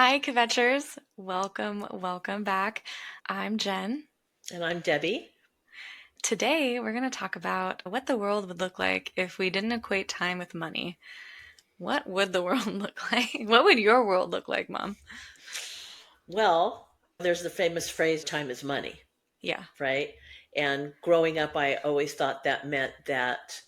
Hi, Kvetchers. Welcome back. I'm Jen. And I'm Debbie. Today, we're going to talk about what the world would look like if we didn't equate time with money. What would the world look like? What would your world look like, Mom? Well, there's the famous phrase, time is money, Yeah. right? And growing up, I always thought that meant that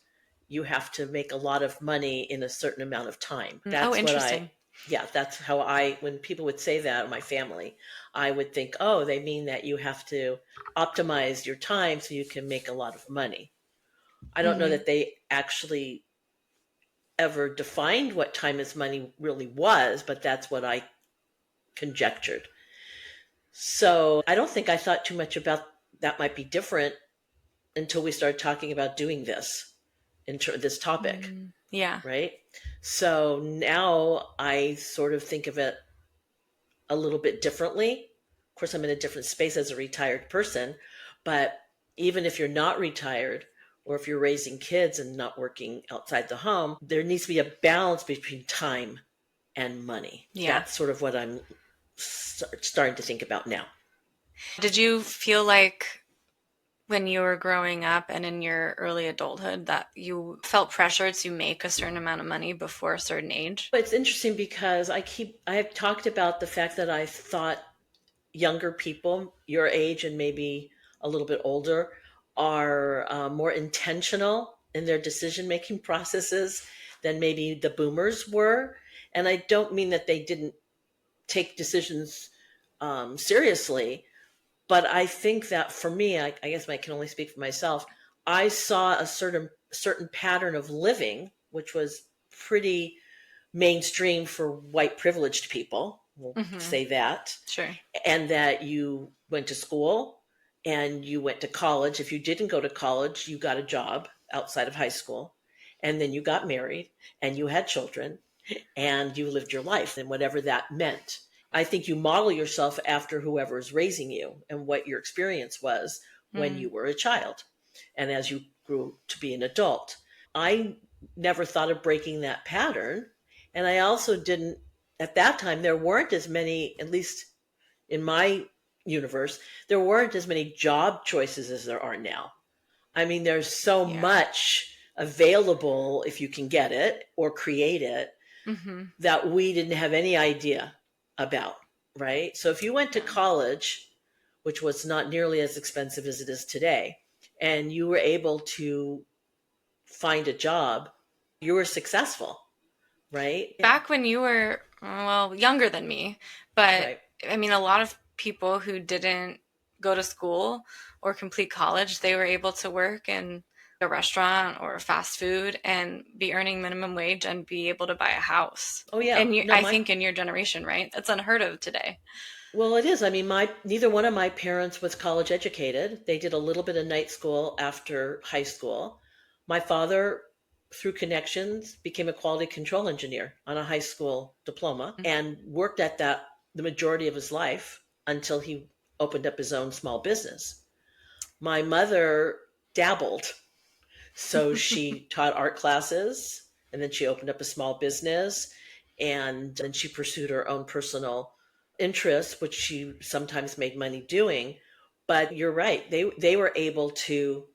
you have to make a lot of money in a certain amount of time. Oh, I, interesting. yeah, that's how when people would say that, my family, I would think, oh, they mean that you have to optimize your time so you can make a lot of money. I don't know Hmm. that they actually ever defined what time is money really was, but that's what I conjectured. So I don't think I thought too much about that might be different until we started talking about doing this this topic, Yeah. right? So now I sort of think of it a little bit differently. Of course, I'm in a different space as a retired person, but even if you're not retired or if you're raising kids and not working outside the home, there needs to be a balance between time and money. Yeah. That's sort of what I'm starting to think about now. Did you feel like when you were growing up and in your early adulthood that you felt pressure to make a certain amount of money before a certain age? It's interesting because I have talked about the fact that I thought younger people, your age and maybe a little bit older, are more intentional in their decision making processes than maybe the boomers were. And I don't mean that they didn't take decisions seriously, but I think that for me, I guess I can only speak for myself. I saw a certain pattern of living, which was pretty mainstream for white privileged people. We'll Hmm. say that. Sure. And that you went to school and you went to college. If you didn't go to college, you got a job outside of high school. And then you got married and you had children and you lived your life and whatever that meant. I think you model yourself after whoever is raising you and what your experience was when Mm. you were a child and as you grew to be an adult. I never thought of breaking that pattern. And I also didn't, at that time, there weren't as many, at least in my universe, there weren't as many job choices as there are now. I mean, there's so Yeah. much available if you can get it or create it Hmm. that we didn't have any idea about, right? So if you went to Yeah. college, which was not nearly as expensive as it is today, and you were able to find a job, you were successful, right? Back when you were, well, younger than me, but Right. I mean, a lot of people who didn't go to school or complete college, they were able to work in a restaurant or fast food and be earning minimum wage and be able to buy a house. Oh yeah. And No, I my think in your generation, right? That's unheard of today. well, it is. I mean, my neither one of my parents was college educated. They did a little bit of night school after high school. My father, through connections, became a quality control engineer on a high school diploma and worked at that the majority of his life until he opened up his own small business. My mother dabbled. So she taught art classes and then she opened up a small business and then she pursued her own personal interests, which she sometimes made money doing. But you're right. They were able to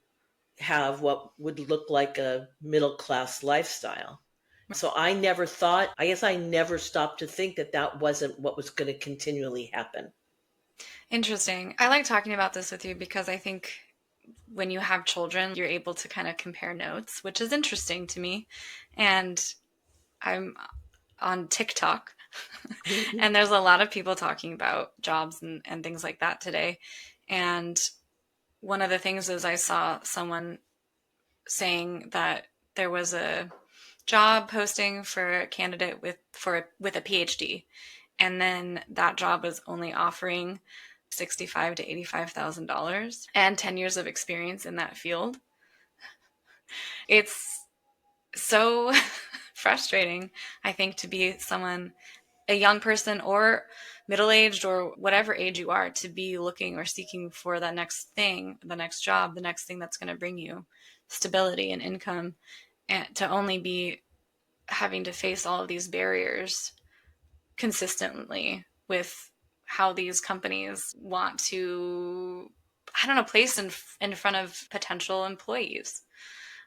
have what would look like a middle class lifestyle. So I never thought, I guess I never stopped to think that that wasn't what was going to continually happen. Interesting. I like talking about this with you because I think when you have children, you're able to kind of compare notes, which is interesting to me. And I'm on TikTok, and there's a lot of people talking about jobs and things like that today. And one of the things is I saw someone saying that there was a job posting for a candidate with a PhD, and then that job was only offering 65 to $85,000 and 10 years of experience in that field. It's so frustrating, I think, to be someone, a young person or middle aged or whatever age you are, to be looking or seeking for that next thing, the next job, the next thing that's going to bring you stability and income, and to only be having to face all of these barriers consistently with how these companies want to, I don't know, place in front of potential employees.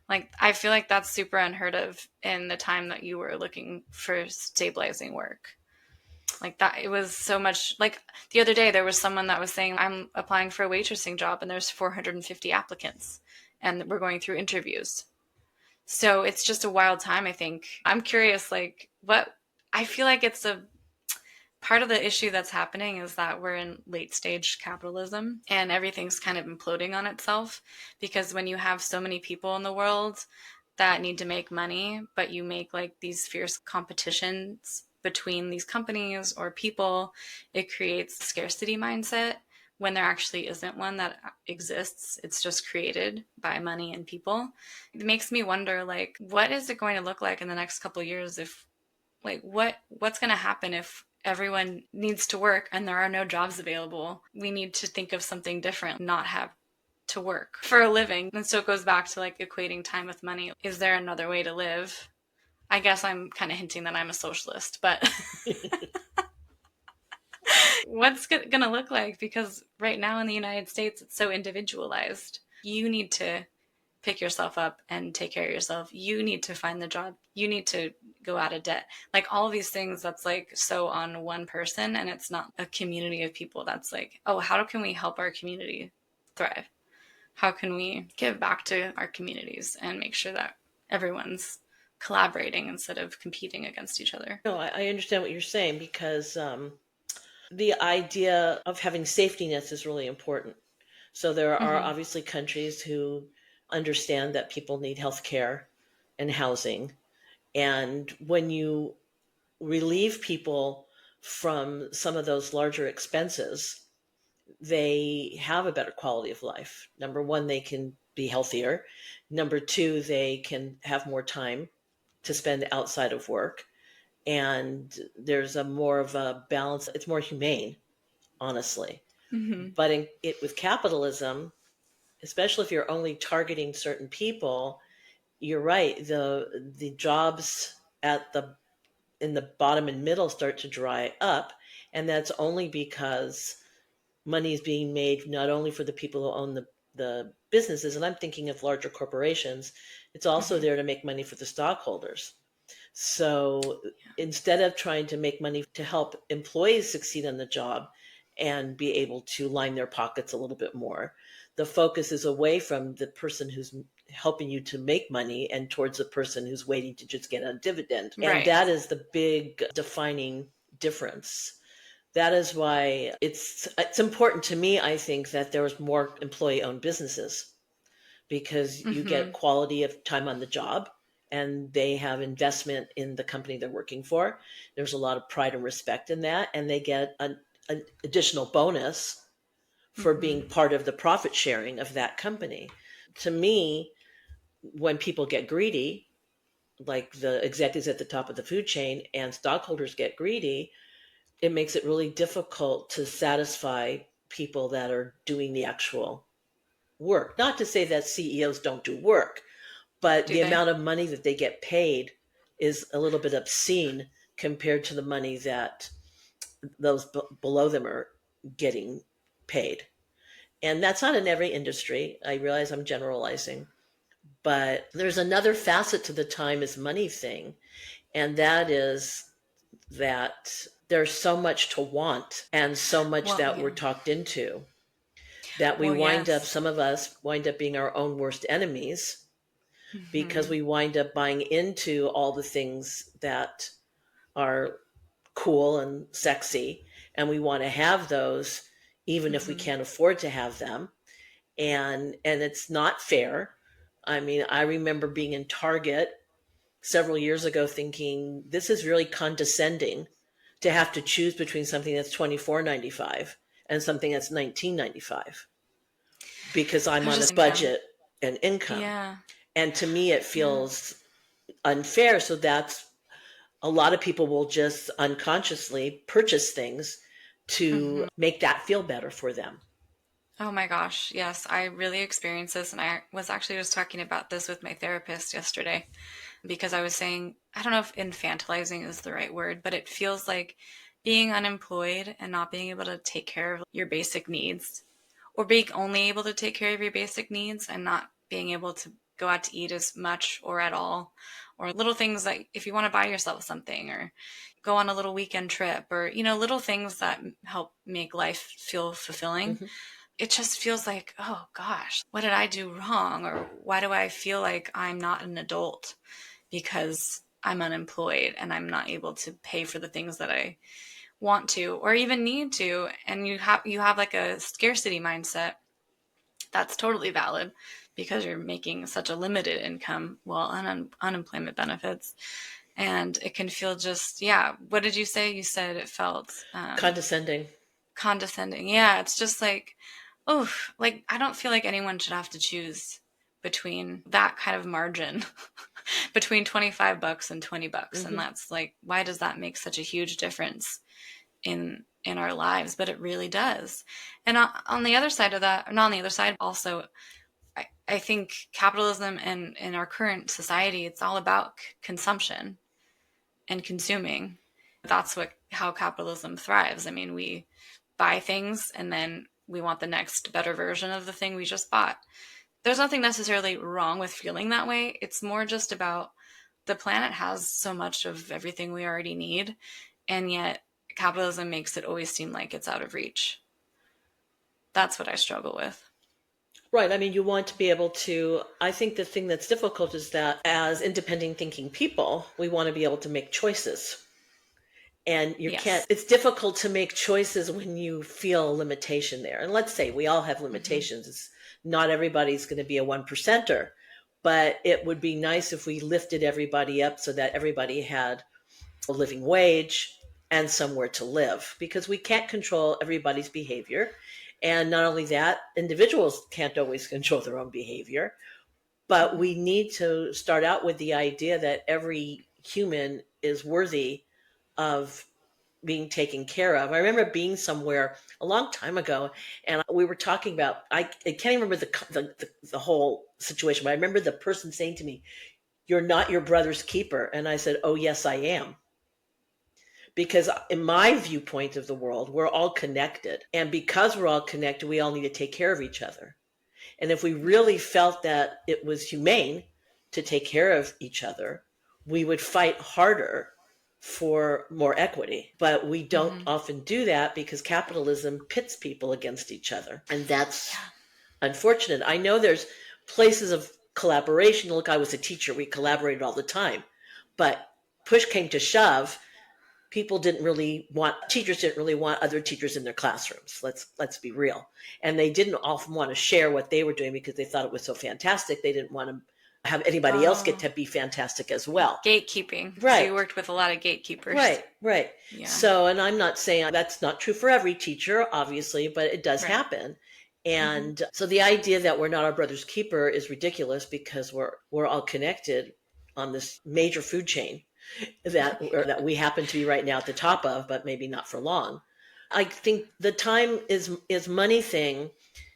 Like, I feel like that's super unheard of in the time that you were looking for stabilizing work. Like that, it was so much. Like the other day, there was someone that was saying, I'm applying for a waitressing job and there's 450 applicants and we're going through interviews. So it's just a wild time, I think. I'm curious, like, what I feel like it's a part of the issue that's happening is that we're in late stage capitalism and everything's kind of imploding on itself, because when you have so many people in the world that need to make money, but you make like these fierce competitions between these companies or people, it creates a scarcity mindset when there actually isn't one that exists. It's just created by money and people. It makes me wonder, like, what is it going to look like in the next couple of years if, like, what's going to happen if everyone needs to work and there are no jobs available? We need to think of something different, not have to work for a living. And so it goes back to like equating time with money. Is there another way to live? I guess I'm kind of hinting that I'm a socialist, but what's going to look like? Because right now in the United States, it's so individualized. You need to pick yourself up and take care of yourself. You need to find the job. You need to go out of debt. Like all of these things that's like so on one person, and it's not a community of people that's like, oh, how can we help our community thrive? How can we give back to our communities and make sure that everyone's collaborating instead of competing against each other? No, I understand what you're saying because the idea of having safety nets is really important. So there are Mm-hmm. obviously countries who understand that people need health care and housing. And when you relieve people from some of those larger expenses, they have a better quality of life. Number one, they can be healthier. Number two, they can have more time to spend outside of work. And there's a more of a balance. It's more humane, honestly. Mm-hmm. But in it with capitalism, especially if you're only targeting certain people, you're right. The jobs at the in the bottom and middle start to dry up, and that's only because money is being made not only for the people who own the businesses, and I'm thinking of larger corporations, it's also Mm-hmm. there to make money for the stockholders. So instead of trying to make money to help employees succeed on the job and be able to line their pockets a little bit more, the focus is away from the person who's helping you to make money and towards the person who's waiting to just get a dividend. And Right. that is the big defining difference. That is why it's important to me, I think, that there was more employee owned businesses because you get Mm-hmm. quality of time on the job and they have investment in the company they're working for. There's a lot of pride and respect in that, and they get an additional bonus for being Mm-hmm. part of the profit sharing of that company. To me, when people get greedy, like the executives at the top of the food chain and stockholders get greedy, it makes it really difficult to satisfy people that are doing the actual work. Not to say that CEOs don't do work, but Do the they? amount of money that they get paid is a little bit obscene compared to the money that those below them are getting paid. And that's not in every industry. I realize I'm generalizing, but there's another facet to the time is money thing. And that is that there's so much to want and so much Well, that we're yeah. talked into that we Well, wind up, yes. some of us wind up being our own worst enemies because Mm-hmm. we wind up buying into all the things that are cool and sexy, and we want to have those even if we Mm-hmm. can't afford to have them. And it's not fair. I mean, I remember being in Target several years ago thinking this is really condescending to have to choose between something that's 24.95 and something that's 19.95 because I'm There's on a just income. budget and income. Yeah. And to me, it Yeah. feels unfair. So that's a lot of people will just unconsciously purchase things to Mm-hmm. make that feel better for them. Oh my gosh, yes, I really experienced this, and I was actually just talking about this with my therapist yesterday. because I was saying, I don't know if infantilizing is the right word, but it feels like being unemployed and not being able to take care of your basic needs, or being only able to take care of your basic needs and not being able to go out to eat as much or at all, or little things like if you want to buy yourself something or go on a little weekend trip, or, little things that help make life feel fulfilling. Mhm. It just feels like, oh gosh, what did I do wrong? Or why do I feel like I'm not an adult because I'm unemployed and I'm not able to pay for the things that I want to or even need to? And you have like a scarcity mindset. That's totally valid because you're making such a limited income, well, unemployment benefits. And it can feel just, yeah. What did you say? You said it felt Condescending. condescending. Yeah, it's just like, oh, like I don't feel like anyone should have to choose between that kind of margin between $25 and $20. And Hmm. that's like, why does that make such a huge difference in our lives? But it really does. And on the other side of that, not on the other side, also, I think capitalism and in our current society, it's all about consumption and consuming. That's how capitalism thrives. I mean, we buy things and then we want the next better version of the thing we just bought. There's nothing necessarily wrong with feeling that way. It's more just about the planet has so much of everything we already need, and yet capitalism makes it always seem like it's out of reach. That's what I struggle with. Right. I mean, you want to be able to. I think the thing that's difficult is that as independent thinking people, we want to be able to make choices. And you can't, Yes. it's difficult to make choices when you feel a limitation there. And let's say we all have Mm-hmm. limitations. Not everybody's going to be a one percenter, but it would be nice if we lifted everybody up so that everybody had a living wage and somewhere to live, because we can't control everybody's behavior. And not only that, individuals can't always control their own behavior, but Mm-hmm. we need to start out with the idea that every human is worthy of being taken care of. I remember being somewhere a long time ago, and we were talking about. I can't even remember the whole situation, but I remember the person saying to me, "You're not your brother's keeper," and I said, "Oh yes, I am." Because in my viewpoint of the world, we're all connected, and because we're all connected, we all need to take care of each other. And if we really felt that it was humane to take care of each other, we would fight harder for more equity. But we don't Mm-hmm. often do that because capitalism pits people against each other. And that's Yeah. unfortunate. I know there's places of collaboration. Look, I was a teacher, we collaborated all the time. But push came to shove, teachers didn't really want other teachers in their classrooms. Let's be real. And they didn't often want to share what they were doing because they thought it was so fantastic. They didn't want to have anybody else get Oh, to be fantastic as well. gatekeeping. So you Right. worked with a lot of gatekeepers. Right. Yeah. So, and I'm not saying that's not true for every teacher, obviously, but it does Right. happen. Mm-hmm. And so the idea that we're not our brother's keeper is ridiculous because we're all connected on this major food chain that we happen to be right now at the top of, but maybe not for long. I think the time is money thing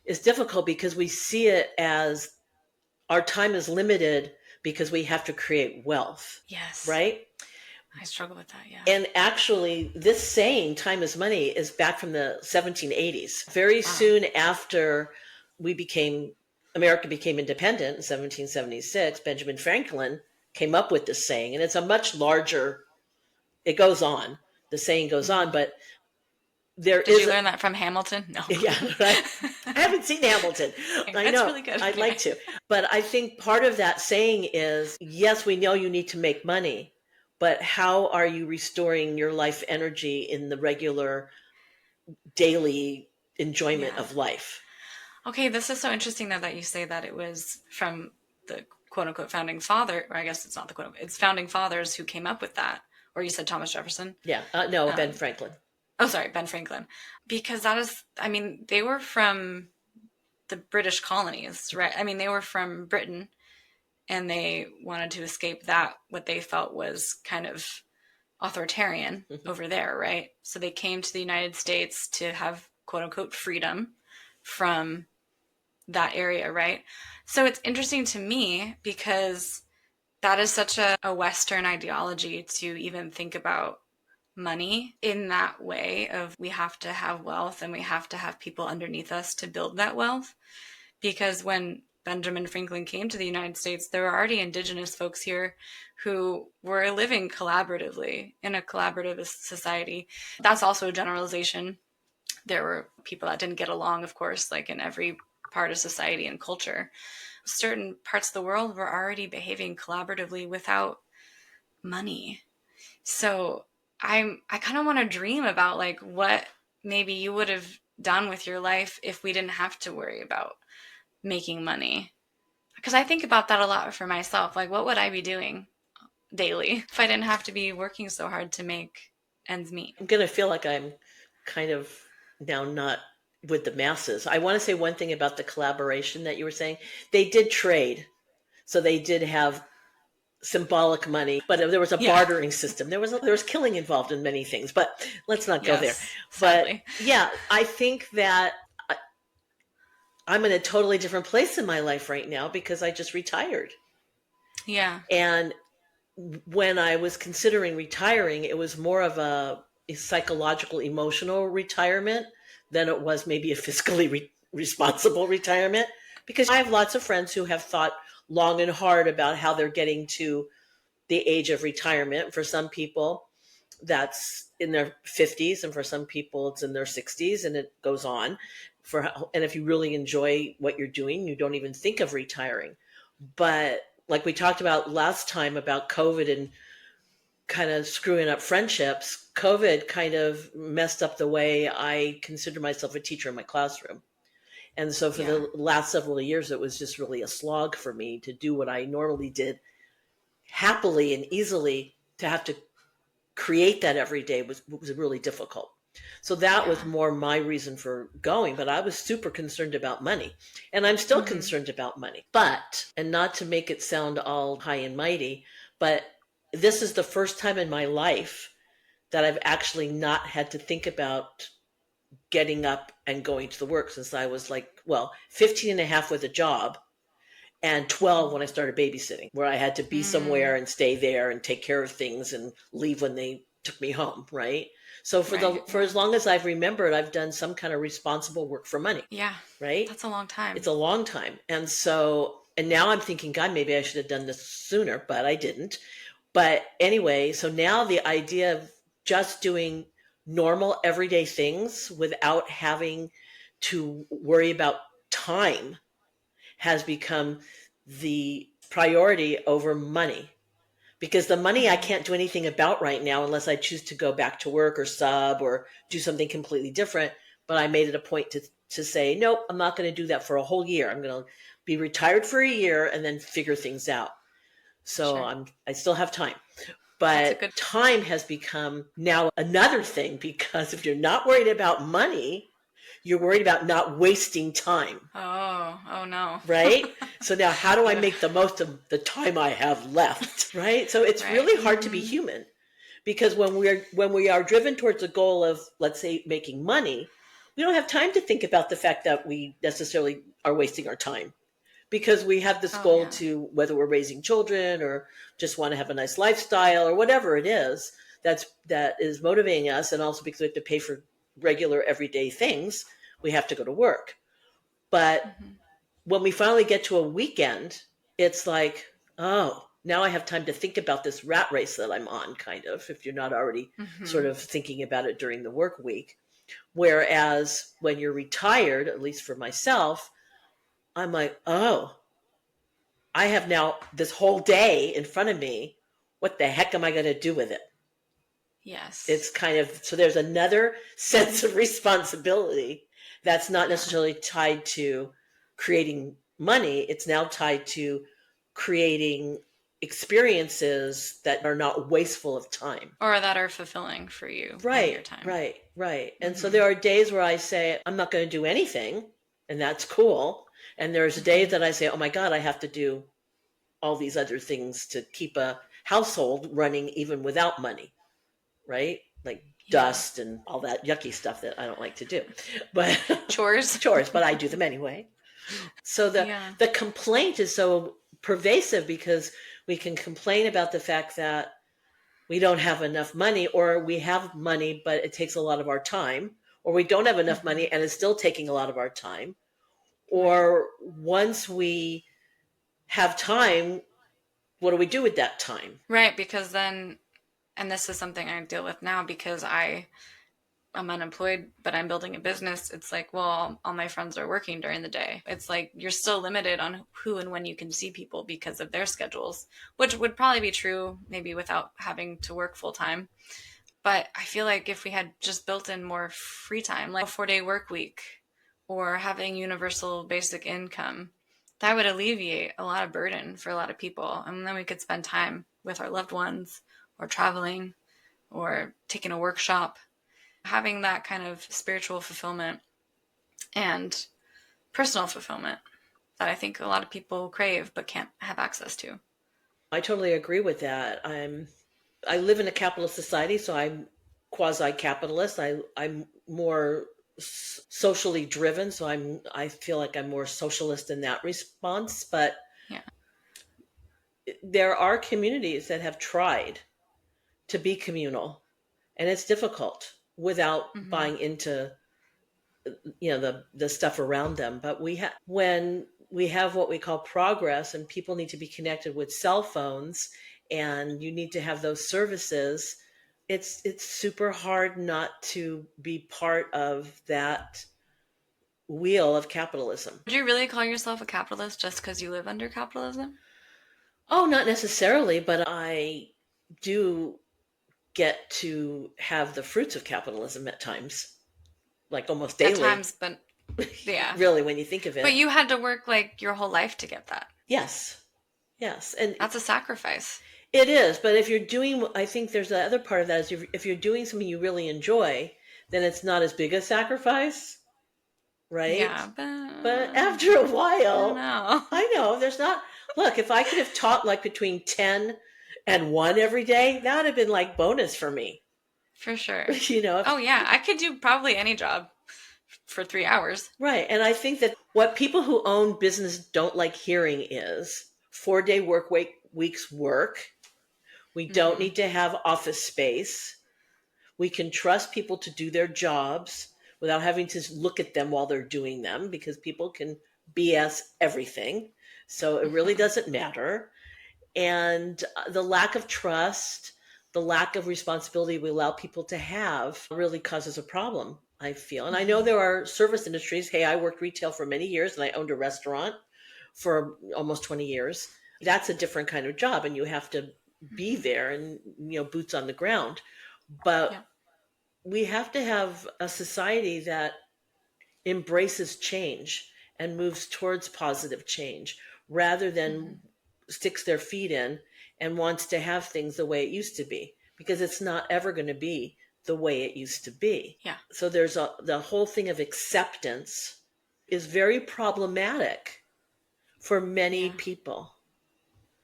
is difficult because we see it as our time is limited because we have to create wealth, Yes. right? I struggle with that. Yeah. And actually, this saying, time is money, is back from the 1780s. Very Wow. soon after we became, America became independent in 1776, Benjamin Franklin came up with this saying. And it's a much larger, it goes on, the saying goes on, Mm-hmm. but there Did you is, learn that from Hamilton? No. yeah, right. I haven't seen Hamilton. I That's know. really good. I'd like Anyway. to. But I think part of that saying is yes, we know you need to make money, but how are you restoring your life energy in the regular daily enjoyment Yeah. of life? Okay, this is so interesting though that you say that it was from the quote unquote founding father, or I guess it's not the quote unquote, it's founding fathers who came up with that. Or you said Thomas Jefferson. Yeah. No, Ben Um, Franklin. oh, sorry, Ben Franklin. Because that is, I mean, they were from the British colonies, right? I mean, they were from Britain and they wanted to escape that, what they felt was kind of authoritarian Mhm. over there, right? So they came to the United States to have quote unquote freedom from that area, right? So it's interesting to me because That is such a Western ideology to even think about money in that way of we have to have wealth and we have to have people underneath us to build that wealth. Because when Benjamin Franklin came to the United States, there were already indigenous folks here who were living collaboratively in a collaborative society. That's also a generalization. There were people that didn't get along, of course, like in every part of society and culture. Certain parts of the world were already behaving collaboratively without money. So I kind of want to dream about like what maybe you would have done with your life if we didn't have to worry about making money. Because I think about that a lot for myself. Like, what would I be doing daily if I didn't have to be working so hard to make ends meet? I'm going to feel like I'm kind of now not with the masses. I want to say one thing about the collaboration that you were saying. They did trade. So they did have symbolic money, but there was a Yeah. bartering system. There was killing involved in many things, but let's not go there. Yes, But sadly. yeah, I think that I'm in a totally different place in my life right now because I just retired. Yeah. And when I was considering retiring, it was more of a psychological, emotional retirement than it was maybe a fiscally responsible retirement. Because I have lots of friends who have thought long and hard about how they're getting to the age of retirement. For some people, that's in their 50s, and for some people, it's in their 60s, and it goes on. And if you really enjoy what you're doing, you don't even think of retiring. But like we talked about last time about COVID and kind of screwing up friendships, COVID kind of messed up the way I consider myself a teacher in my classroom. And so for Yeah. the last several years, it was just really a slog for me to do what I normally did happily and easily. To have to create that every day was really difficult. So that was Yeah. more my reason for going, but I was super concerned about money, and I'm still Mm-hmm. concerned about money. But, and not to make it sound all high and mighty, but this is the first time in my life that I've actually not had to think about getting up and going to the work since I was like, well, 15 and a half with a job and 12 when I started babysitting, where I had to be somewhere Mm, and stay there and take care of things and leave when they took me home, right? So right. for Yeah. as long as I've remembered, I've done some kind of responsible work for money, Yeah. right? That's a long It's time. a long time. And so, and now I'm thinking, God, maybe I should have done this sooner, but I didn't. But anyway, so now the idea of just doing normal everyday things without having to worry about time has become the priority over money, because the money I Mm-hmm. can't do anything about right now unless I choose to go back to work or sub or do something completely different. But I made it a point to say, nope, I'm not going to do that for a whole year. I'm going to be retired for a year and then figure things out. So Sure. I still have time. That's a But good. time has become now another thing, because if you're not worried about money, you're worried about not wasting time. Oh. Oh no. Right? So now how do I Yeah. make the most of the time I have left? Right? So it's Right. really hard to be Mm-hmm. human, because when we are driven towards a goal of, let's say, making money, we don't have time to think about the fact that we necessarily are wasting our time, because we have this Oh goal yeah. to, whether we're raising children or just want to have a nice lifestyle or whatever it is that is motivating us, and also because we have to pay for regular everyday things, we have to go to work. But Mm-hmm. when we finally get to a weekend, it's like, oh, now I have time to think about this rat race that I'm on, kind of, if you're not already Mm-hmm. sort of thinking about it during the work week. Whereas when you're retired, at least for myself, I'm like, oh, I have now this whole day in front of me. What the heck am I going to do with it? It's Yes. kind of, so there's another sense of responsibility that's not Yeah. necessarily tied to creating money. It's now tied to creating experiences that are not wasteful of time. Or that are fulfilling for you and Right, your time. right, right. And so Mm-hmm. there are days where I say, I'm not going to do anything, and that's cool. And there's days Mm-hmm. that I say, oh my God, I have to do all these other things to keep a household running even without money, right? Like Yeah. dust and all that yucky stuff that I don't like to do. But Chores. chores, but I do them anyway. So the Yeah. the complaint is so pervasive, because We can complain about the fact that we don't have enough money, or we have money, but it takes a lot of our time, or we don't have enough Mm-hmm. money and it's still taking a lot of our time. Right. Or once we have time, what do we do with that time? Right. Because then, and this is something I deal with now because I'm unemployed, but I'm building a business. It's like, well, all my friends are working during the day. It's like you're still limited on who and when you can see people because of their schedules, which would probably be true maybe without having to work full time. But I feel like if we had just built in more free time, like a 4-day work week or having universal basic income, that would alleviate a lot of burden for a lot of people. And then we could spend time with our loved ones or traveling or taking a workshop, having that kind of spiritual fulfillment and personal fulfillment that I think a lot of people crave but can't have access to. I totally agree with that. I live in a capitalist society, so I'm quasi-capitalist. I'm more socially driven, so I feel like I'm more socialist in that response. But Yeah. there are communities that have tried to be communal, and it's difficult without Mm-hmm. buying into the stuff around them. But when we have what we call progress, and people need to be connected with cell phones, and you need to have those services, it's super hard not to be part of that wheel of capitalism. Would you really call yourself a capitalist just because you live under capitalism? Oh, not necessarily, but I do get to have the fruits of capitalism at times, like almost At daily. times, but yeah. Really, when you think of But it. you had to work like your whole life to get that. Yes. Yes. And That's a sacrifice. it is, but if you're doing, I think there's the other part of that is if you're doing something you really enjoy, then it's not as big a sacrifice, right? Yeah, but But after a I don't while, know. I know there's not, look, if I could have taught like between 10 and 1 every day, that would have been like bonus for me. For sure. If, Oh yeah, I could do probably any job for 3 hours. right. And I think that what people who own business don't like hearing is 4-day weeks work. We don't Mm-hmm. need to have office space. We can trust people to do their jobs without having to look at them while they're doing them, because people can BS everything. So it really Mm-hmm. doesn't matter. And the lack of trust, the lack of responsibility we allow people to have really causes a problem, I feel. And I know Mm-hmm. there are service industries. Hey, I worked retail for many years and I owned a restaurant for almost 20 years. That's a different kind of job, and you have to be Mm-hmm. there and, boots on the ground. But Yeah. we have to have a society that embraces change and moves towards positive change rather Mm-hmm. than sticks their feet in and wants to have things the way it used to be, because it's not ever going to be the way it used to be. Yeah. So the whole thing of acceptance is very problematic for many Yeah. people.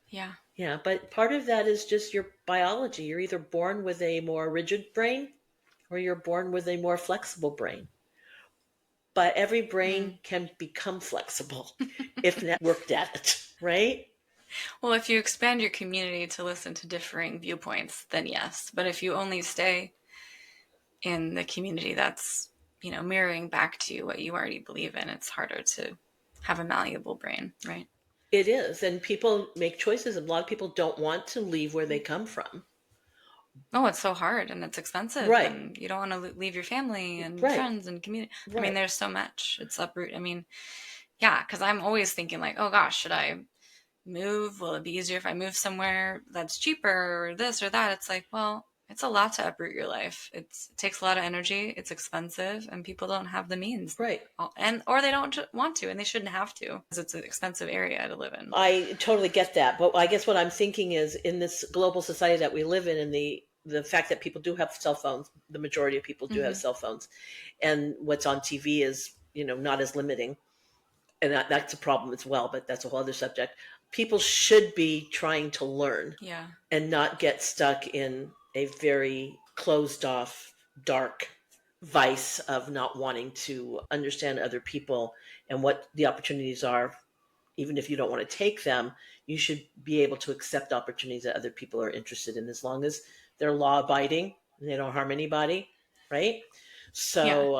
Yeah. Yeah, but part of that is just your biology. You're either born with a more rigid brain or you're born with a more flexible brain. But every Mm. brain can become flexible if not worked at it, right? Well, if you expand your community to listen to differing viewpoints, then yes. But if you only stay in the community that's, mirroring back to you what you already believe in, it's harder to have a malleable brain, right? It is. And people make choices. A lot of people don't want to leave where they come from. Oh, it's so hard and it's expensive, Right, and you don't want to leave your family and right, friends and community. I mean, right. there's so much. It's uproot. I mean, yeah, because I'm always thinking like, oh gosh, should I move? Will it be easier if I move somewhere that's cheaper or this or that? It's like, well, it's a lot to uproot your life. It takes a lot of energy. It's expensive, and people don't have the means, Right. and or they don't want to, and they shouldn't have to because it's an expensive area to live in. I totally get that. But I guess what I'm thinking is, in this global society that we live in, and the fact that people do have cell phones, the majority of people do have Mm-hmm. cell phones, and what's on TV is, not as limiting. And that's a problem as well, but that's a whole other subject. People should be trying to learn Yeah. and not get stuck in a very closed off, dark vice of not wanting to understand other people and what the opportunities are, even if you don't want to take them, you should be able to accept opportunities that other people are interested in, as long as they're law abiding and they don't harm anybody, right? Yeah. So,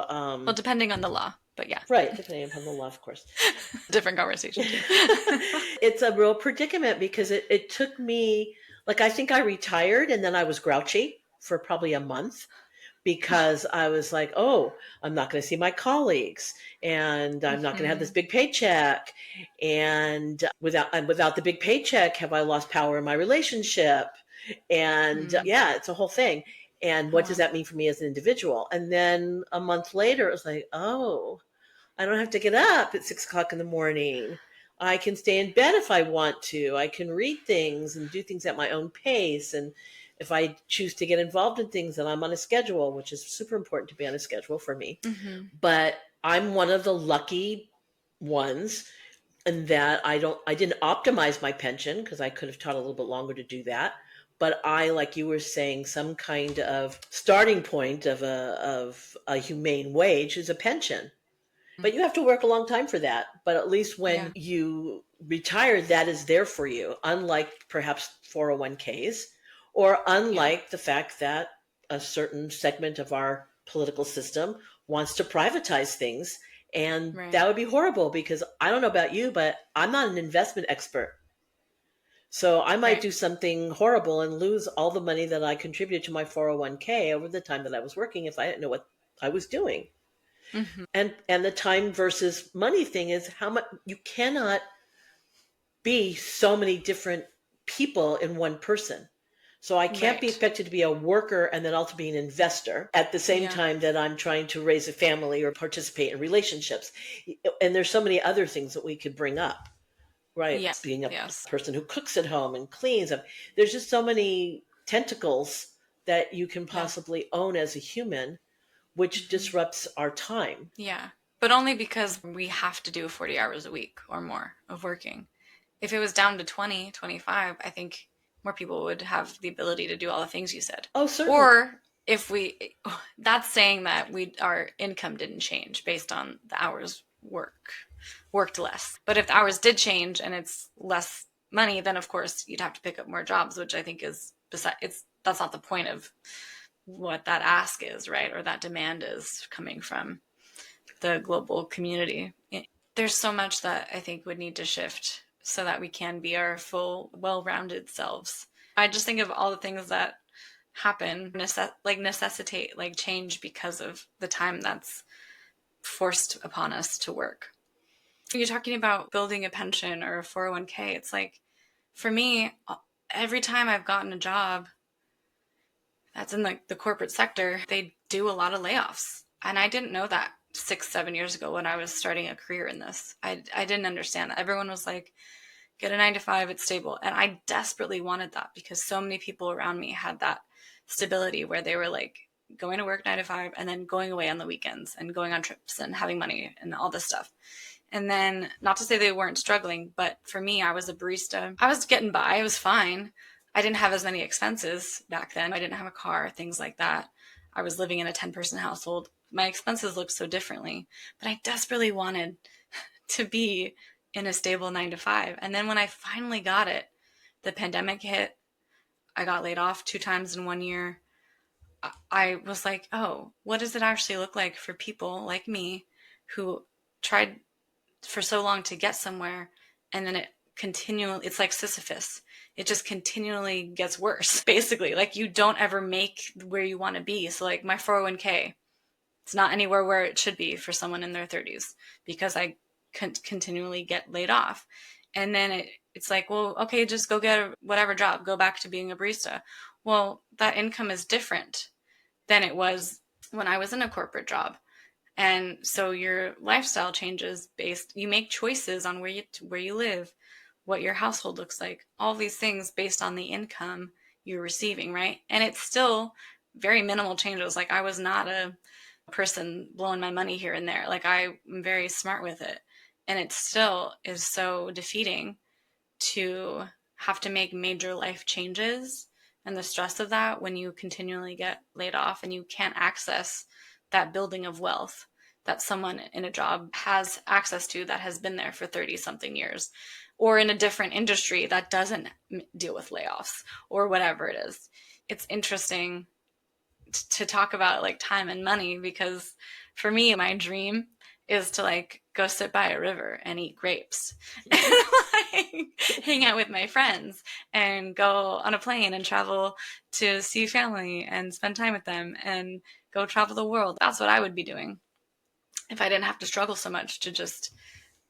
Well, depending on the law, but yeah. right, depending upon the law, of course. Different conversation too. It's a real predicament because it took me, like, I think I retired and then I was grouchy for probably a month because I was like, oh, I'm not going to see my colleagues and I'm not going to have this Mhm. big paycheck. And without the big paycheck, have I lost power in my relationship? And Mm. yeah, it's a whole thing. And Oh, what does wow. that mean for me as an individual? And then a month later, it was like, oh, I don't have to get up at 6 o'clock in the morning. I can stay in bed if I want to. I can read things and do things at my own pace. And if I choose to get involved in things, then I'm on a schedule, which is super important to be on a schedule for me. Hmm. But I'm one of the lucky ones in that I didn't optimize my pension because I could have taught a little bit longer to do that. But I, like you were saying, some kind of starting point of a humane wage is a pension, but you have to work a long time for that. But at least when Yeah. you retire, that is there for you, unlike perhaps 401ks, or Yeah. unlike the fact that a certain segment of our political system wants to privatize things. And that Right. would be horrible because I don't know about you, but I'm not an investment expert. So I might Right. do something horrible and lose all the money that I contributed to my 401k over the time that I was working if I didn't know what I was doing. Hmm. And the time versus money thing is how much you cannot be so many different people in one person. So I can't be Right. expected to be a worker and then also be an investor at the same Yeah. time that I'm trying to raise a family or participate in relationships. And there's so many other things that we could bring up, right? Yes. Being a Yes. person who cooks at home and cleans up. There's just so many tentacles that you can Yeah. possibly own as a human, which Hmm. disrupts our time. Yeah. But only because we have to do 40 hours a week or more of working. If it was down to 20, 25, I think more people would have the ability to do all the things you said. Oh, certainly. Or if we, that's saying that our income didn't change based on the hours worked less. But if the hours did change and it's less money, then of course you'd have to pick up more jobs, which I think is that's not the point of what that ask is, right? Or that demand is coming from the global community. There's so much that I think would need to shift so that we can be our full, well-rounded selves. I just think of all the things that happen, necessitate like change because of the time that's forced upon us to work. You're talking about building a pension or a 401k. It's like, for me, every time I've gotten a job that's in the corporate sector, they do a lot of layoffs. And I didn't know that 6, 7 years ago when I was starting a career in this. I didn't understand that. Everyone was like, get a 9 to 5, it's stable. And I desperately wanted that because so many people around me had that stability where they were like going to work 9 to 5 and then going away on the weekends and going on trips and having money and all this stuff. And then, not to say they weren't struggling, but for me, I was a barista. I was getting by. It was fine. I didn't have as many expenses back then. I didn't have a car, things like that. I was living in a 10-person household. My expenses looked so differently, but I desperately wanted to be in a stable 9 to 5. And then when I finally got it, the pandemic hit. I got laid off 2 times in 1 year. I was like, oh, what does it actually look like for people like me who tried for so long to get somewhere, and then it's like Sisyphus. It just continually gets worse, basically. Like, you don't ever make where you want to be. So like my 401k, it's not anywhere where it should be for someone in their 30s because I continually get laid off. And then it's like, well, okay, just go get whatever job, go back to being a barista. Well, that income is different than it was when I was in a corporate job. And so your lifestyle changes you make choices on where you live, what your household looks like, all these things based on the income you're receiving, right? And it's still very minimal changes. Like, I was not a person blowing my money here and there. Like, I'm very smart with it. And it still is so defeating to have to make major life changes and the stress of that when you continually get laid off and you can't access that building of wealth that someone in a job has access to that has been there for 30 something years, or in a different industry that doesn't deal with layoffs or whatever it is. It's interesting to talk about like time and money, because for me, my dream is to like go sit by a river and eat grapes and like hang out with my friends and go on a plane and travel to see family and spend time with them and go travel the world. That's what I would be doing if I didn't have to struggle so much to just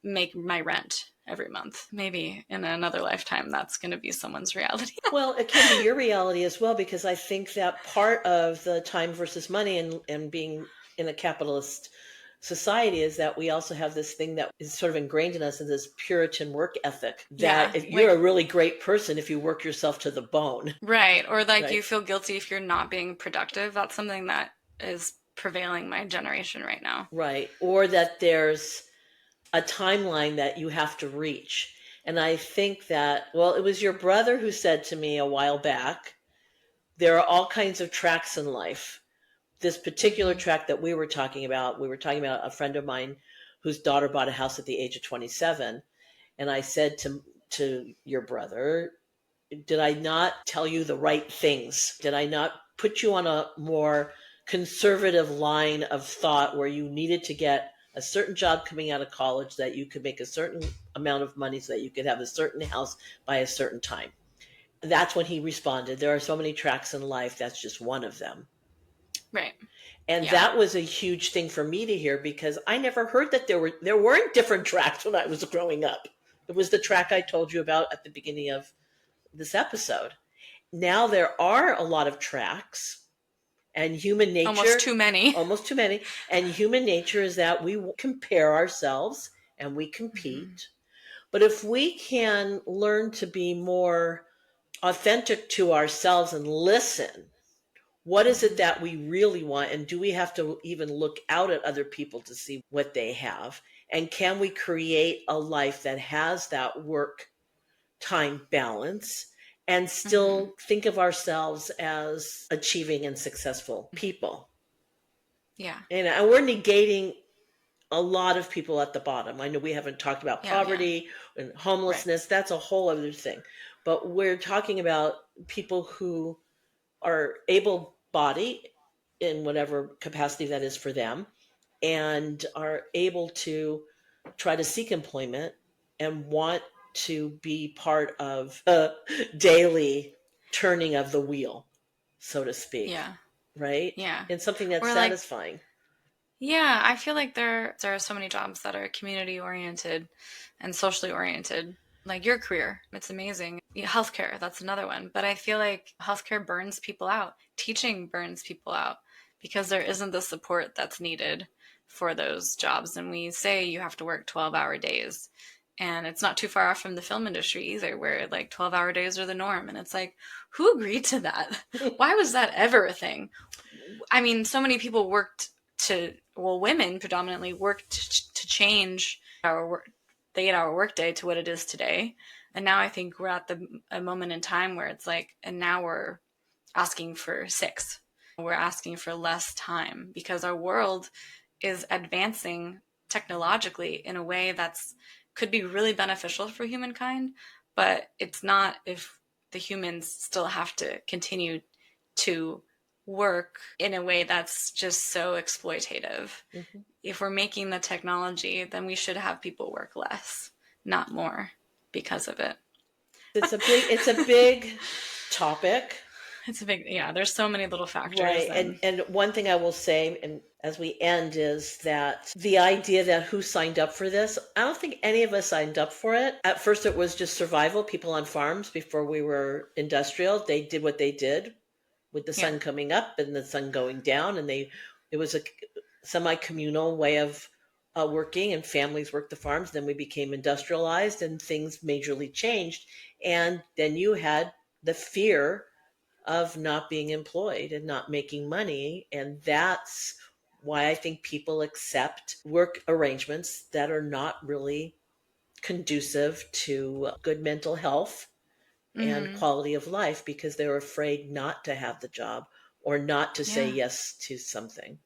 make my rent every month. Maybe in another lifetime, that's going to be someone's reality. Well, it can be your reality as well, because I think that part of the time versus money and being in a capitalist society is that we also have this thing that is sort of ingrained in us, in this Puritan work ethic, Yeah, that if you're like, a really great person if you work yourself to the bone. right. Or like Right. you feel guilty if you're not being productive. That's something that is prevailing my generation right now. Right. Or that there's a timeline that you have to reach. And I think that, well, it was your brother who said to me a while back, there are all kinds of tracks in life. This particular Mm-hmm. track that we were talking about a friend of mine whose daughter bought a house at the age of 27. And I said to your brother, did I not tell you the right things? Did I not put you on a more conservative line of thought where you needed to get a certain job coming out of college, that you could make a certain amount of money so that you could have a certain house by a certain time? That's when he responded, there are so many tracks in life, that's just one of them. Right. And Yeah. that was a huge thing for me to hear, because I never heard that there weren't different tracks when I was growing up. It was the track I told you about at the beginning of this episode. Now there are a lot of tracks, and human Almost nature, too many. almost too many, and human nature is that we compare ourselves and we Mm-hmm. compete. But if we can learn to be more authentic to ourselves and listen, what is it Mm-hmm. that we really want? And do we have to even look out at other people to see what they have? And can we create a life that has that work time balance and Mm-hmm. still think of ourselves as achieving and successful people? Yeah. And we're negating a lot of people at the bottom. I know we haven't talked about Yeah. Yeah. poverty and Right. homelessness. That's a whole other thing. But we're talking about people who are able bodied in whatever capacity that is for them, and are able to try to seek employment and want to be part of the daily turning of the wheel, so to speak, Yeah. right? Yeah. And something that's Or like, satisfying. yeah, I feel like there are so many jobs that are community oriented and socially oriented. Like your career, it's amazing. Yeah, healthcare, that's another one. But I feel like healthcare burns people out. Teaching burns people out because there isn't the support that's needed for those jobs. And we say you have to work 12-hour days. And it's not too far off from the film industry either, where like 12-hour days are the norm. And it's like, who agreed to that? Why was that ever a thing? I mean, so many people worked to, well, women predominantly worked to change the 8-hour workday to what it is today. And now I think we're at a moment in time where it's like, and now we're asking for 6. We're asking for less time because our world is advancing technologically in a way that's could be really beneficial for humankind, but it's not if the humans still have to continue to work in a way that's just so exploitative. Mhm. If we're making the technology, then we should have people work less, not more, because of it. It's a big topic. It's a big, yeah, there's so many little factors. Right. And And one thing I will say, and as we end, is that the idea that who signed up for this, I don't think any of us signed up for it. At first it was just survival, people on farms before we were industrial. They did what they did with the yeah. sun coming up and the sun going down, and it was a semi-communal way of working, and families worked the farms. Then we became industrialized and things majorly changed. And then you had the fear of not being employed and not making money. And that's why I think people accept work arrangements that are not really conducive to good mental health and Mm-hmm. quality of life, because they're afraid not to have the job or not to say Yeah. yes to something.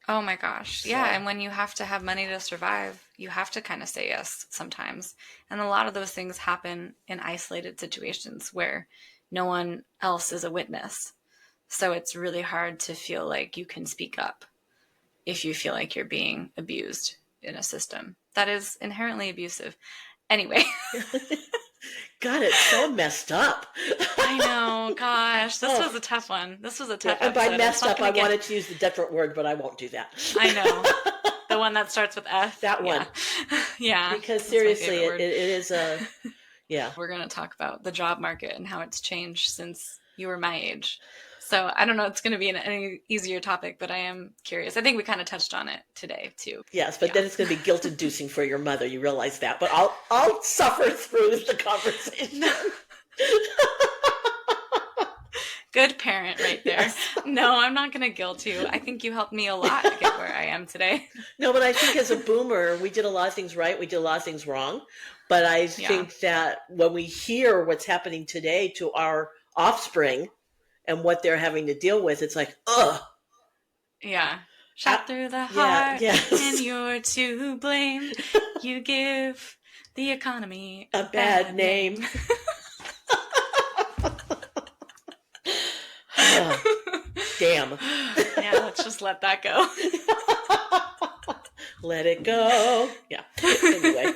Oh my gosh. Yeah. So, And when you have to have money to survive, you have to kind of say yes sometimes. And a lot of those things happen in isolated situations where no one else is a witness. So it's really hard to feel like you can speak up if you feel like you're being abused in a system that is inherently abusive. Anyway, God, it's so messed up. I know, gosh, this was Oh, a tough one. This was a yeah. tough And by episode. It's messed not up, I going to get, wanted to use the different word, but I won't do that. I know, the one that starts with F. That Yeah. one. Yeah, Because that's my seriously, favorite word. it is a, yeah. We're going to talk about the job market and how it's changed since you were my age. So I don't know it's going to be any easier topic, but I am curious. I think we kind of touched on it today too. Yes, but Yeah. then it's going to be guilt inducing for your mother. You realize that. But I'll suffer through the conversation. Good parent right there. Yes. No, I'm not going to guilt you. I think you helped me a lot to get where I am today. No, but I think as a boomer, we did a lot of things right. We did a lot of things wrong. But I Yeah. think that when we hear what's happening today to our offspring and what they're having to deal with, it's like, ugh. Yeah. Shot through the Yeah, heart, and yes. you're to blame. You give the economy A a bad bad name. name. Oh, damn. Yeah, let's just let that go. Let it go. Yeah. Anyway.